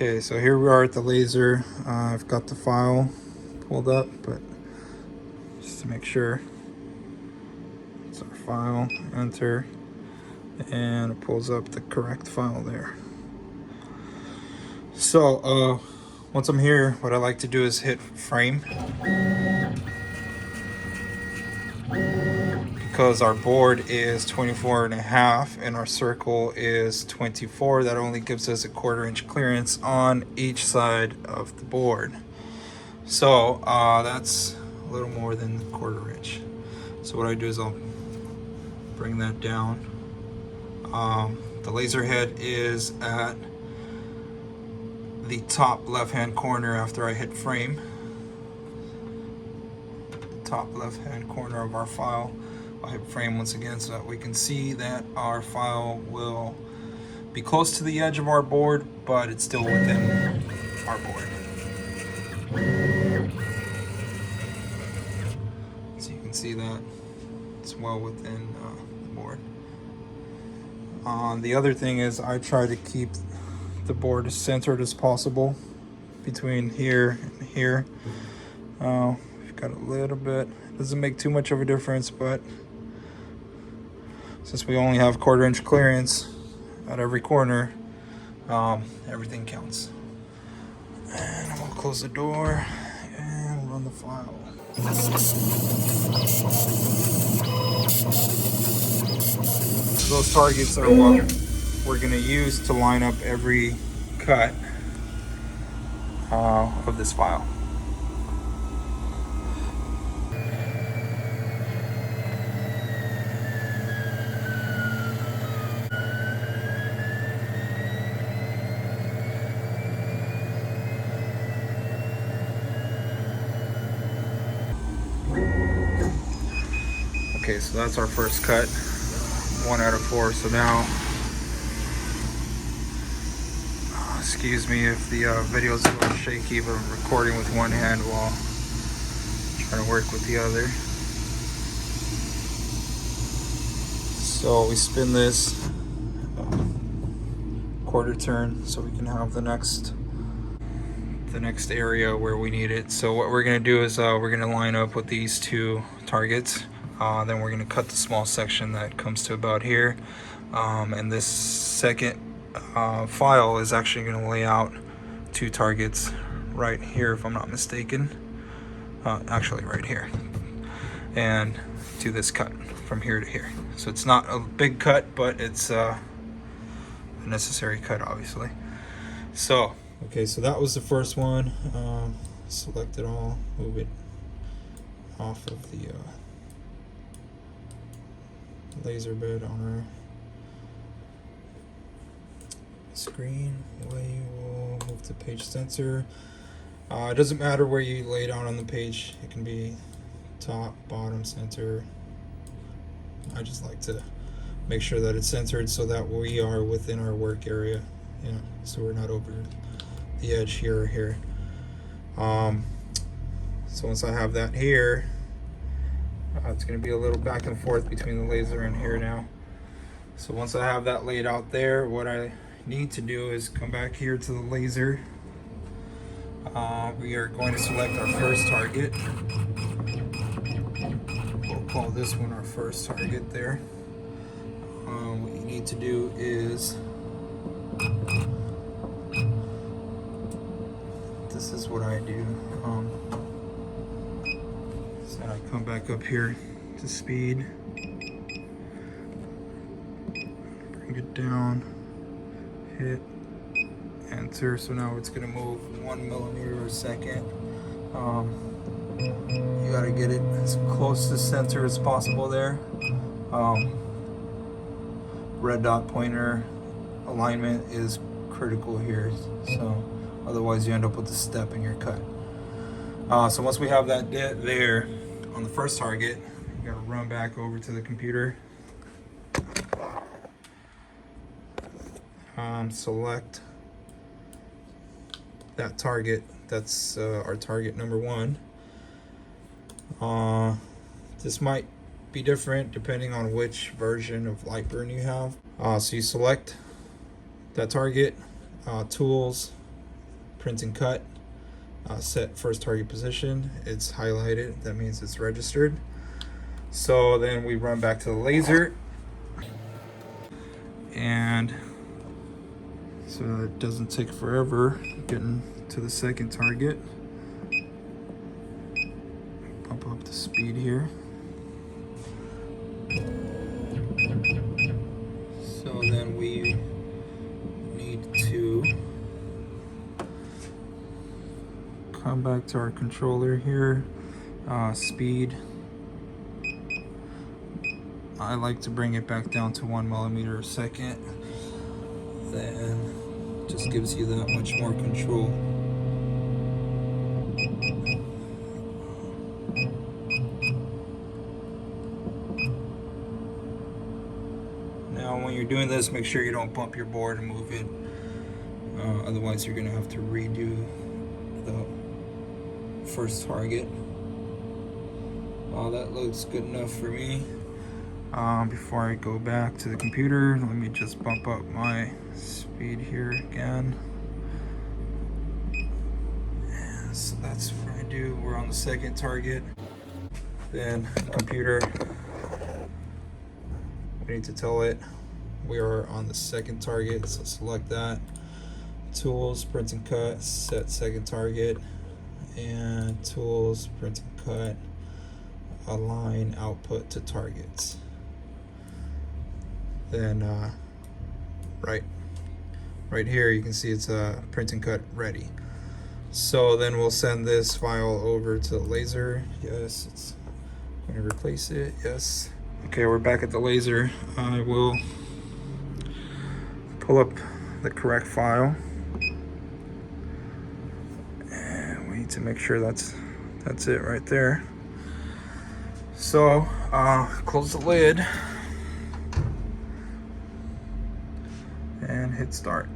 Okay, so here we are at the laser. I've got the file pulled up, but just to make sure, it's our file, enter, and it pulls up the correct file there. So once I'm here, what I like to do is hit frame, because our board is 24.5 and our circle is 24. That only gives us a 1/4 inch clearance on each side of the board. So that's a little more than 1/4 inch. So what I do is I'll bring that down. The laser head is at the top left hand corner after I hit frame. The top left hand corner of our file. I'll hit frame once again so that we can see that our file will be close to the edge of our board, but it's still within our board. So you can see that it's well within the board. The other thing is I try to keep the board as centered as possible between here and here. We've got a little bit, doesn't make too much of a difference, but since we only have 1/4 inch clearance at every corner, everything counts. And I'm gonna close the door and run the file. Those targets are what we're gonna use to line up every cut of this file. Okay, so that's our first cut, 1 out of 4. So now, excuse me if the video is a little shaky, but I'm recording with one hand while trying to work with the other. So we spin this 1/4 turn so we can have the next area where we need it. So what we're gonna do is we're gonna line up with these 2 targets. Then we're gonna cut the small section that comes to about here. And this second file is actually gonna lay out 2 targets right here, if I'm not mistaken. Actually right here. And do this cut from here to here. So it's not a big cut, but it's a necessary cut, obviously. So, okay, so that was the first one. Select it all, move it off of the laser bed on our screen. We will move to page sensor. It doesn't matter where you lay down on the page. It can be top, bottom, center. I just like to make sure that it's centered so that we are within our work area, you know, so we're not over the edge here or here. So once I have that here, it's going to be a little back and forth between the laser and here now. So once I have that laid out there, what I need to do is come back here to the laser. We are going to select our first target. We'll call this one our first target there. What you need to do is, this is what I do. So I come back up here to speed, bring it down, hit enter. So now it's going to move 1 millimeter a second. You got to get it as close to center as possible there. Red dot pointer alignment is critical here, so otherwise you end up with a step in your cut. So once we have that there on the first target, you got to run back over to the computer, select that target. That's our target number 1. This might be different depending on which version of Lightburn you have. So you select that target, tools, print and cut, set first target position. It's highlighted, that means it's registered. So then we run back to the laser, and so it doesn't take forever getting to the second target. Bump up the speed here. So then we need to come back to our controller here. Speed, I like to bring it back down to 1 millimeter a second. Then just gives you that much more control. Now when you're doing this, make sure you don't bump your board and move it. Otherwise you're gonna have to redo the first target. That looks good enough for me. Before I go back to the computer, let me just bump up my speed here again. And so that's what I do. We're on the second target. Then computer, we need to tell it we are on the second target, so select that. Tools, print and cut, set second target, and tools, print and cut, align output to targets. Then right here you can see it's print and cut ready. So then we'll send this file over to the laser. Yes, it's going to replace it. Yes. Okay, we're back at the laser. I will pull up the correct file, and we need to make sure that's it right there. So close the lid and hit start.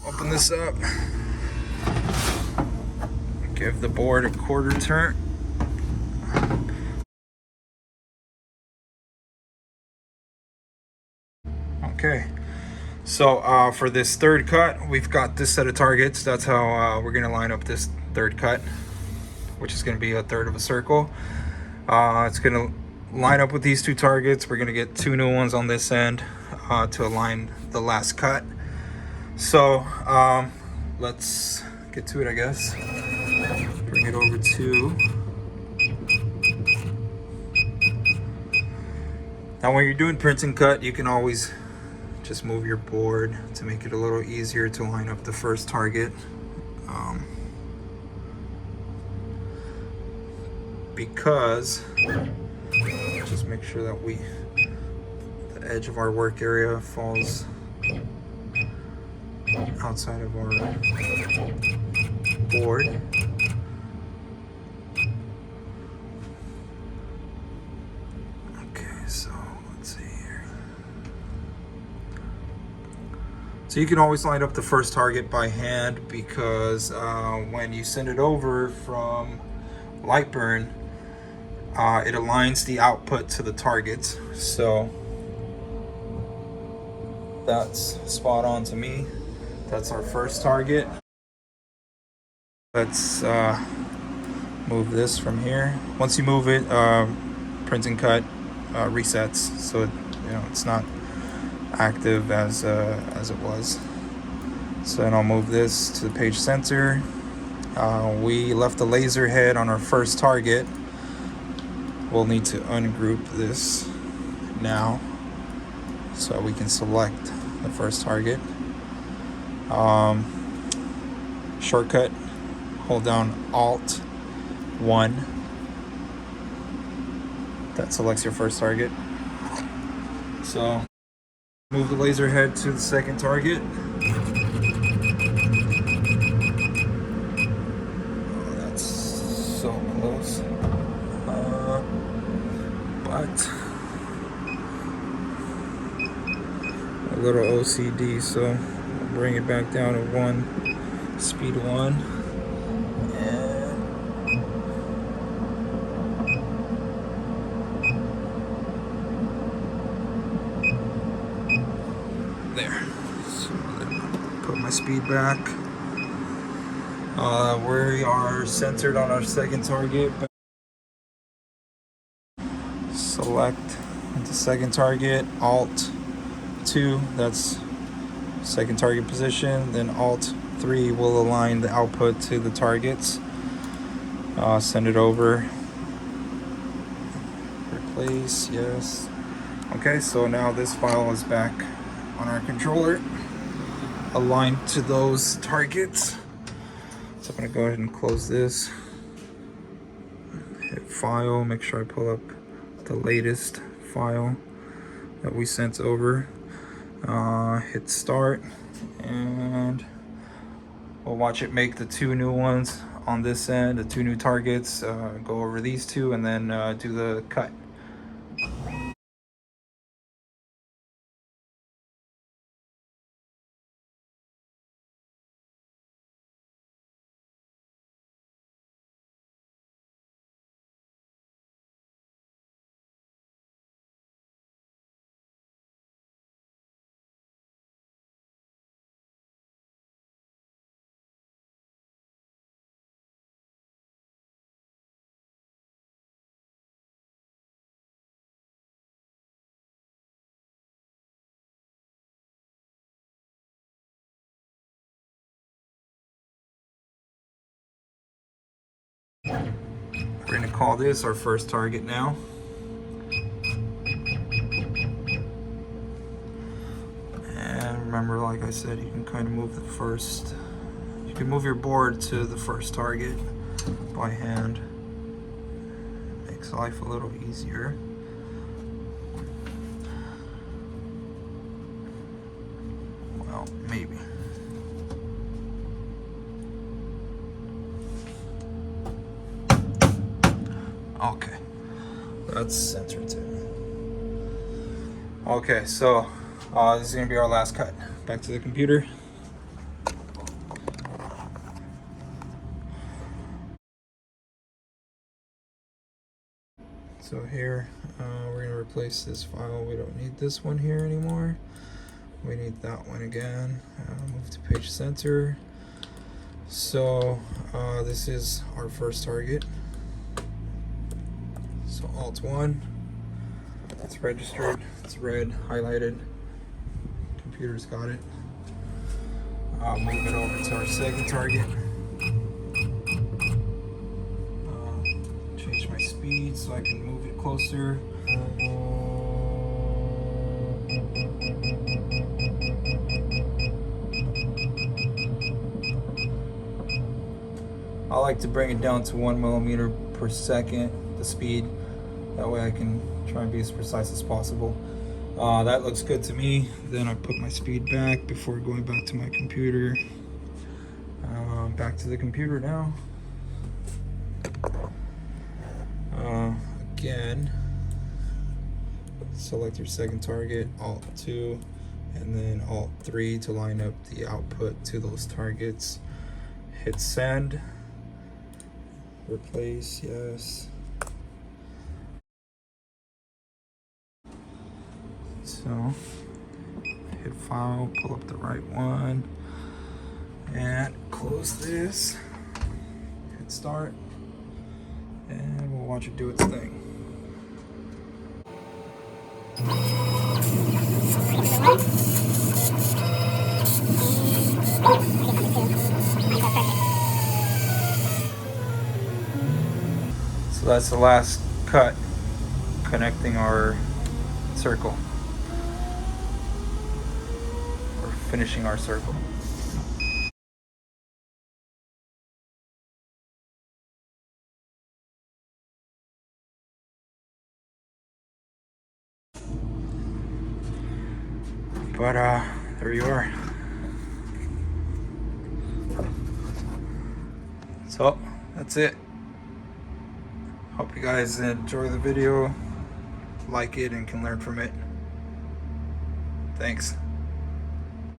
Open this up, give the board a quarter turn. Okay, so for this third cut, we've got this set of targets. That's how we're gonna line up this third cut, which is gonna be a third of a circle. It's gonna line up with these two targets. We're gonna get two new ones on this end to align the last cut. So let's get to it, I guess. Bring it over to. Now when you're doing print and cut, you can always just move your board to make it a little easier to line up the first target. Because just make sure that the edge of our work area falls outside of our board. Okay, so let's see here. So you can always line up the first target by hand, because when you send it over from Lightburn, it aligns the output to the targets. So that's spot on to me. That's our first target. Let's move this from here. Once you move it, print and cut resets, so it's not active as it was. So then I'll move this to the page center. We left the laser head on our first target. We'll need to ungroup this now so we can select the first target. Shortcut, hold down Alt 1. That selects your first target. So move the laser head to the second target. Oh, that's so close. But a little OCD, so I'll bring it back down to 1. speed 1, and there. So then put my speed back. We are centered on our second target. Select the second target, Alt 2, that's second target position, then Alt 3 will align the output to the targets. Send it over. Replace, yes. Okay, so now this file is back on our controller, aligned to those targets. So I'm gonna go ahead and close this. Hit File, make sure I pull up the latest file that we sent over. Hit Start, and we'll watch it make the 2 new ones on this end, the 2 new targets, go over these 2, and then do the cut. We're gonna call this our first target now. And remember, like I said, you can kind of move you can move your board to the first target by hand. Makes life a little easier. Well, maybe. Okay, that's centered too. Okay, so this is gonna be our last cut. Back to the computer. So here, we're gonna replace this file. We don't need this one here anymore. We need that one again. Move to page center. So this is our first target. So Alt 1, it's registered, it's red, highlighted, computer's got it. Move it over to our second target. Change my speed so I can move it closer. I like to bring it down to 1 millimeter per second, the speed. That way I can try and be as precise as possible. That looks good to me. Then I put my speed back before going back to my computer. Back to the computer now. Again, select your second target, Alt 2, and then Alt 3 to line up the output to those targets. Hit send. Replace, yes. So hit File, pull up the right one, and close this. Hit Start, and we'll watch it do its thing. So that's the last cut connecting our circle, or finishing our circle. But there you are. So that's it. Hope you guys enjoy the video, like it, and can learn from it. Thanks.